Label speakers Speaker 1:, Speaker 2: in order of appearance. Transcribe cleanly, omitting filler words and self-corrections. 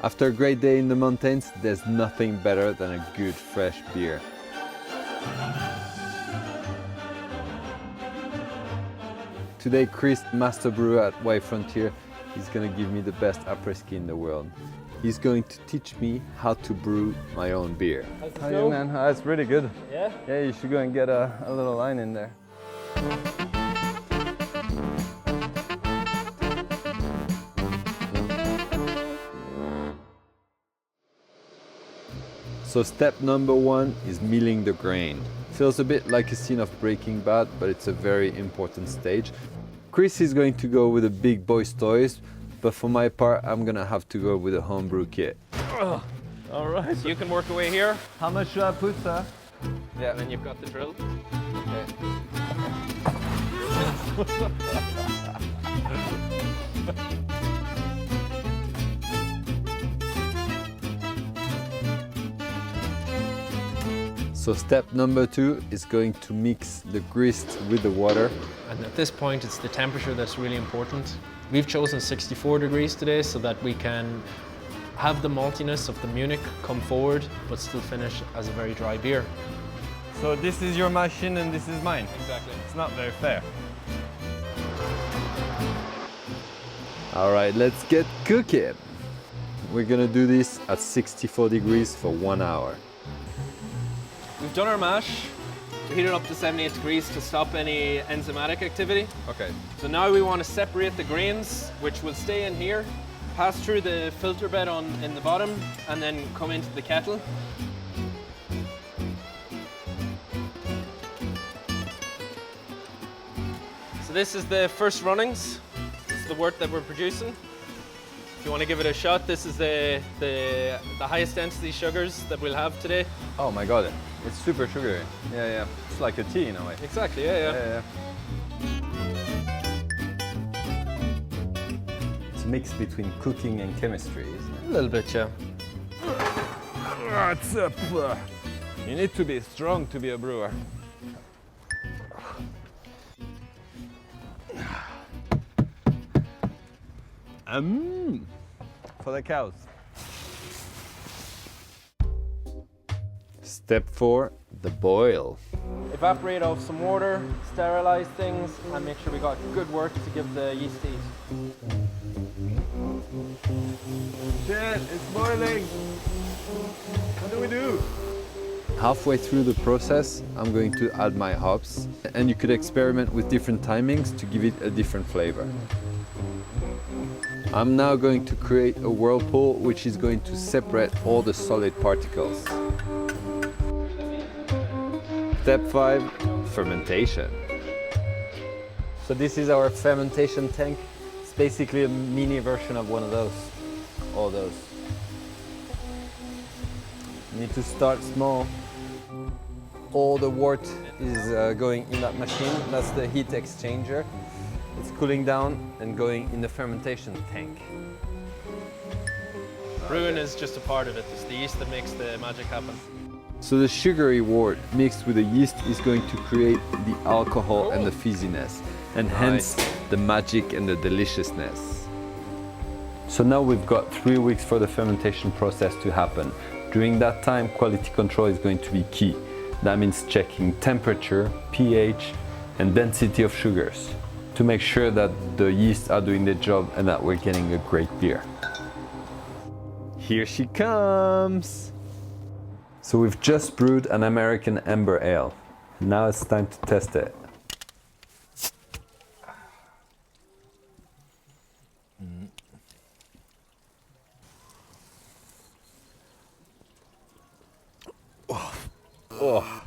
Speaker 1: After a great day in the mountains, there's nothing better than a good fresh beer. Today, Chris, master brewer at White Frontier, is going to give me the best après-ski in the world. He's going to teach me how to brew my own beer.
Speaker 2: How are you, man? That's really good.
Speaker 3: Yeah?
Speaker 2: Yeah, you should go and get a little line in there.
Speaker 1: So step number 1 is milling the grain. Feels a bit like a scene of Breaking Bad, but it's a very important stage. Chris is going to go with the big boys toys, but for my part, I'm gonna have to go with a homebrew kit.
Speaker 2: Oh, all right.
Speaker 3: So you can work away here.
Speaker 2: How much should I put, sir?
Speaker 3: Yeah. And then you've got the drill.
Speaker 2: Okay.
Speaker 1: So step number 2 is going to mix the grist with the water.
Speaker 3: And at this point, it's the temperature that's really important. We've chosen 64 degrees today so that we can have the maltiness of the Munich come forward, but still finish as a very dry beer.
Speaker 2: So this is your machine and this is mine.
Speaker 3: Exactly.
Speaker 2: It's not very fair.
Speaker 1: All right, let's get cooking. We're gonna do this at 64 degrees for 1 hour.
Speaker 3: We've done our mash. We heat it up to 78 degrees to stop any enzymatic activity.
Speaker 1: Okay.
Speaker 3: So now we want to separate the grains, which will stay in here, pass through the filter bed in the bottom, and then come into the kettle. So this is the first runnings. This is the wort that we're producing. If you want to give it a shot, this is the highest density sugars that we'll have today.
Speaker 2: Oh my god, it's super sugary. Yeah, yeah. It's like a tea in a way.
Speaker 3: Exactly, yeah.
Speaker 1: It's a mix between cooking and chemistry, isn't it?
Speaker 3: A little bit, yeah.
Speaker 2: What's up? You need to be strong to be a brewer. For the cows.
Speaker 1: Step 4, the boil.
Speaker 3: Evaporate off some water, sterilize things, and make sure we got good work to give the yeast to eat.
Speaker 2: Shit, it's boiling. What do we do?
Speaker 1: Halfway through the process, I'm going to add my hops, and you could experiment with different timings to give it a different flavor. I'm now going to create a whirlpool which is going to separate all the solid particles. Step 5, fermentation. So this is our fermentation tank. It's basically a mini version of one of those, all those. You need to start small. All the wort is going in that machine. That's the heat exchanger. It's cooling down and going in the fermentation tank.
Speaker 3: Brewing is just a part of it. It's the yeast that makes the magic happen.
Speaker 1: So the sugary wort mixed with the yeast is going to create the alcohol and the fizziness, and hence the magic and the deliciousness. So now we've got 3 weeks for the fermentation process to happen. During that time, quality control is going to be key. That means checking temperature, pH, and density of sugars to make sure that the yeast are doing their job and that we're getting a great beer. Here she comes! So we've just brewed an American Amber Ale. Now it's time to test it. Oh,